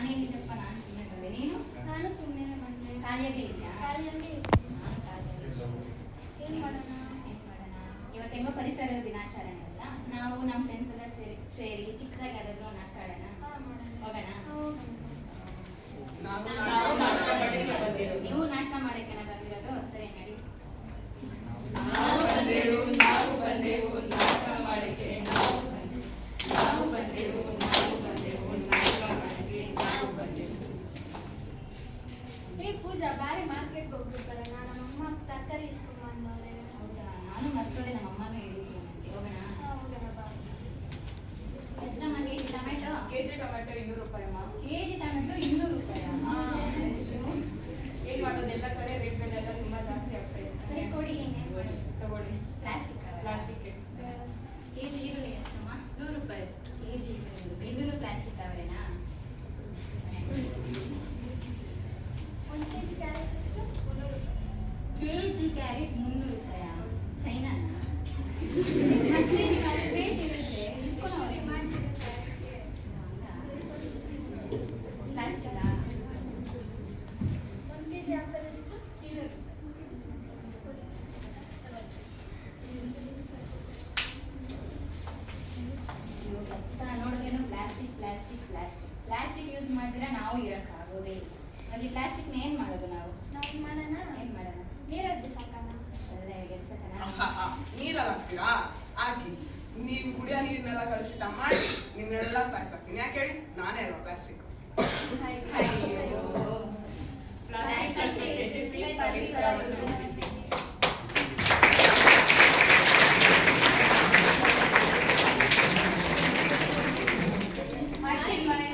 ನಾನೇನಿದ್ದಪ್ಪ, ನಾನು ಸುಮ್ಮನೆ ಬಂದೆ. ನೀನು? ನಾನು ಸುಮ್ಮನೆ ಬಂದೆ. ಖಾಲಿಯಾಗೇ ಇದೆಯಾ? ಖಾಲಿಯಾಗೇ ನಾನು ಖಾಲಿಯಾಗಿ. ಏನು ಮಾಡೋಣ? ಇವತ್ತು ಹೆಂಗೋ ಪರಿಸರ ದಿನಾಚರಣೆ ಅಲ್ಲ, ನಾವು ನಮ್ಮ ಫ್ರೆಂಡ್ಸ್ ಎಲ್ಲ ಸೇರಿ ಚಿಕ್ಕದಾಗಿ ಯಾವ್ದಾದ್ರು ಒಂದು ಆಟ ಆಡೋಣ. ಹೋಗೋಣ? ನೀವು ನಾಟಕ ಮಾಡಕ್ಕೆ ಬಂದಿರೋದು? ಸರಿ ನಡಿ. ನಾವು ಬಂದೆವು ನಾಟಕ ಮಾಡಕ್ಕೆ, ನಾವು ಬಂದೆವು ನಾಟಕ ಮಾಡಕ್ಕೆ, ನಾವು ಬಂದೆವು. ಏ ಪೂಜಾ, ಬಾರಿ ಮಾರ್ಕೆಟ್ಗೆ ಹೋಗ್ಬಿಟ್ಟು ಬರೋಣ. ನಮ್ಮಮ್ಮ ತರಕಾರಿ ಇಸ್ಕೊಂಡ್ ಬಂದವ್ರೆ. ಹೌದಾ? ನಾನು ಮರ್ತೋದೆ, ನಮ್ಮ ಅಮ್ಮನೂ ಹೇಳಿದ್ರು ನನಗೆ. ಹೋಗೋಣ? ಹೋಗೋಣ ಬಾ. ಎಷ್ಟಮ್ಮ ಕೆಜಿ ಟೊಮೆಟೊ? ಕೆಜಿ ಟೊಮೆಟೊ 200 ರೂಪಾಯಿ ಅಮ್ಮ. ಕೆಜಿ ಟೊಮೆಟೊ 200 ರೂಪಾಯಿ? ಏನ್ ಮಾಡೋದು, ಎಲ್ಲ ಕಡೆ ರೇಟ್ ಬೆಲೆ ಎಲ್ಲ ತುಂಬಾ ಜಾಸ್ತಿ ಆಗ್ತಾ ಇದೆ. ಸರಿ ಕೊಡಿ. ತಗೊಳ್ಳಿ. ಪ್ಲಾಸ್ಟಿಕ್ ಕೆಜಿ ಈರುಳ್ಳಿ ಎಷ್ಟಮ್ಮ? 100 ರೂಪಾಯಿ. ಕೆಜಿ ಈರುಳ್ಳಿ ಪ್ಲಾಸ್ಟಿಕ್ ಅವರೇನಾ? ಒಂದು ಕೆಜಿ ಕ್ಯಾರೆಟ್ ಎಷ್ಟು? 300 ರೂಪಾಯಿ. KG carrot 300 ರೂಪಾಯಾ? ಚೈನಾನ? ರೇಟ್ ಇರುತ್ತೆ, ಇಸ್ಕೊಂಡು ಮಾಡ್ತಿರುತ್ತೆ. ಪ್ಲಾಸ್ಟಿಕಾ? 1 ಕೆಜಿ ಆಪಲ್ ಎಷ್ಟು? 200 ರೂಪಾಯಿ. ನೋಡಿದ್ರೇನು ಪ್ಲಾಸ್ಟಿಕ್ ಯೂಸ್ ಮಾಡಿದ್ರೆ ನಾವು ಇರೋಕ್ಕಾಗೋದೇ ಇಲ್ಲ. ಅಲ್ಲಿ ಪ್ಲಾಸ್ಟಿಕ್ನ ಏನು ಮಾಡೋದು ನಾವು? ನಾವು ಮಾಡೋಣ. ಏನು ಮಾಡೋಣ? ನೀರಲ್ಲಿ ಬಿಸಾಕೋಣ. ಅಲ್ಲೇ ಎಲ್ಸಕನ? ನೀರಲ್ಲಿ ಹಾಕ್ತೀರಾ? ಹಾಕಿ. ನೀವು ಕುಡಿಯೋ ನೀರನ್ನೆಲ್ಲ ಕಲುಷಿತ ಮಾಡಿ ನಿಮ್ಮೆಲ್ಲ ಸಾಯಿಸಾಕ್ತೀನಿ. ಯಾಕೆ ಹೇಳಿ? ನಾನೇ ಅಲ್ವಾ ಪ್ಲಾಸ್ಟಿಕ್. ಅಯ್ಯೋ, ಪ್ಲಾಸ್ಟಿಕ್ ಅನ್ನು ತ್ಯಜಿಸಿ ಪರಿಸರವನ್ನು ಉಳಿಸಿ.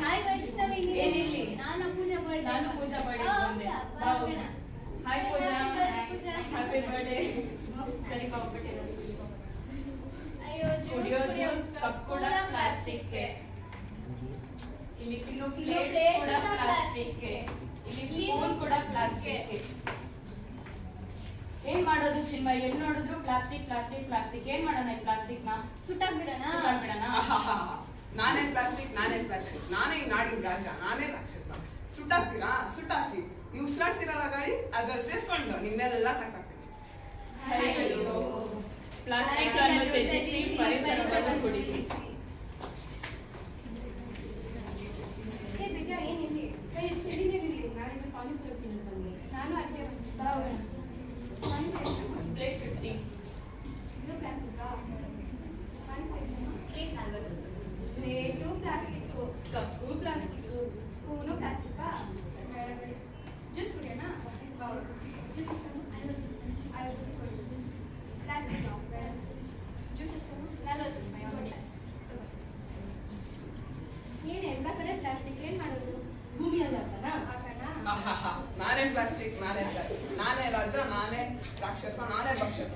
ಹಾಯ್ ವೈಷ್ಣವಿ. ಏನಿಲ್ಲಿ? ನಾನು ಪೂಜಾ ಬರ್ಡೇ. ನಾನು ಪೂಜಾ ಬರ್ಡೇ ಬಂದೆ. ಹಾಯ್ ಪೂಜಾ, ಹ್ಯಾಪಿ ಬರ್ಡೇ. ಸರಿ ಕಾಂಪಿಟೇಟಿವ್. ಅಯ್ಯೋ, ಕುಡಿಯೋ ಜ್ಯೂಸ್ ಕಪ್ ಕೂಡ ಪ್ಲಾಸ್ಟಿಕ್. ಇಲ್ಲಿ ತಿನ್ನೋ ಪ್ಲೇಟ್ ಕೂಡ ಪ್ಲಾಸ್ಟಿಕ್. ಇಲ್ಲಿ ಸ್ಪೂನ್ ಕೂಡ ಪ್ಲಾಸ್ಟಿಕ್. ಏನ್ ಮಾಡೋದು ಚಿನ್ಮಯ್? ಎಲ್ಲಿ ನೋಡಿದ್ರು ಪ್ಲಾಸ್ಟಿಕ್. ಏನ್ ಮಾಡೋಣ ಈ ಪ್ಲಾಸ್ಟಿಕ್ ನ? ಸುಟ್ಟಾಕ್ಬಿಡೋಣ. ನಾನೇ ಪ್ಲಾಸ್ಟಿಕ್. ನಾನೇ ಈ ನಾಡಿನ ರಾಜ, ನಾನೇ ರಾಕ್ಷಸ. ಸುಟ್ಟಾಕ್ತಿ. ನೀವು ಉಸಿರಾಡ್ತಿರಲ್ಲ ಗಾಳಿ, ಅದ್ರಲ್ಲಿ ಸೇರ್ಕೊಂಡು ನಿಮ್ಮೆಲ್ಲ ಸಾಯಿಸಾಕ್ತೀನಿ. ಅಯ್ಯೋ, ಪ್ಲಾಸ್ಟಿಕ್ ಅನ್ನು ತ್ಯಜಿಸಿ ಪರಿಸರವನ್ನು ಉಳಿಸಿ. ಏ ವಿದ್ಯಾ, ಏನಿಲ್ಲಿ? ನಾಡಿನ ಪಾನಿಪುರಿ ತಿಂದು ಬನ್ನಿ. ನಾನು ಅಡುಗೆ ಪ್ಲೇಟ್ 50. ಇದು ಪ್ಲಾಸ್ಟಿಕ್ಕಾ? ಪ್ಲೇಟ್ 40 ರೂಪಾಯಿ. Plate plastic, cup plastic, spoon ಪ್ಲಾಸ್ಟಿಕ್ಕಾ? ಜ್ಯೂಸ್ ಕುಡಿಯೋಣ? ಜ್ಯೂಸ್ ಪ್ಲಾಸ್ಟಿಕ್ ಜ್ಯೂಸ್ ಎಷ್ಟು? 40 ರೂಪಾಯಿ. ಏನು ಎಲ್ಲ ಕಡೆ ಪ್ಲಾಸ್ಟಿಕ್? ಏನು ಮಾಡೋದು? ಭೂಮಿಯಲ್ಲಿ ಹಾಕೋಣ? ಹಾಕೋಣ. ನಾನೇ ಪ್ಲಾಸ್ಟಿಕ್. ನಾನೇ ರಾಜ, ನಾನೇ ರಾಕ್ಷಸ, ನಾನೇ ಭಕ್ಷಕ.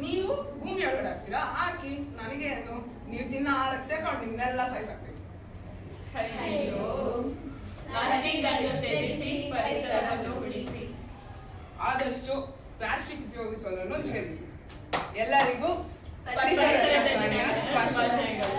ನೀವು ಭೂಮಿ ಒಳಗಡೆ ಹಾಕ್ತೀರಾ? ಹಾಕಿ. ನನಗೆ ಏನು? ನೀವು ತಿನ್ನ ಆಹಾರಕ್ಕೆ ಸೇರ್ಕೊಂಡು ನಿಮ್ನೆಲ್ಲ ಸಾಯಿಸಾಕ್ತೀನಿ. ಅಯ್ಯೋ, ಪ್ಲಾಸ್ಟಿಕ್ ಅನ್ನು ತ್ಯಜಿಸಿ ಪರಿಸರವನ್ನು ಉಳಿಸಿ. ಆದಷ್ಟು ಪ್ಲಾಸ್ಟಿಕ್ ಉಪಯೋಗಿಸೋದನ್ನು ನಿಷೇಧಿಸಿ. ಎಲ್ಲರಿಗೂ ಪರಿಸರ ಪರಿಸರ ದಿನಾಚರಣೆಯ ದಿನಾಚರಣೆಯ ಶುಭಾಶಯಗಳು. ಶುಭಾಶಯಗಳು.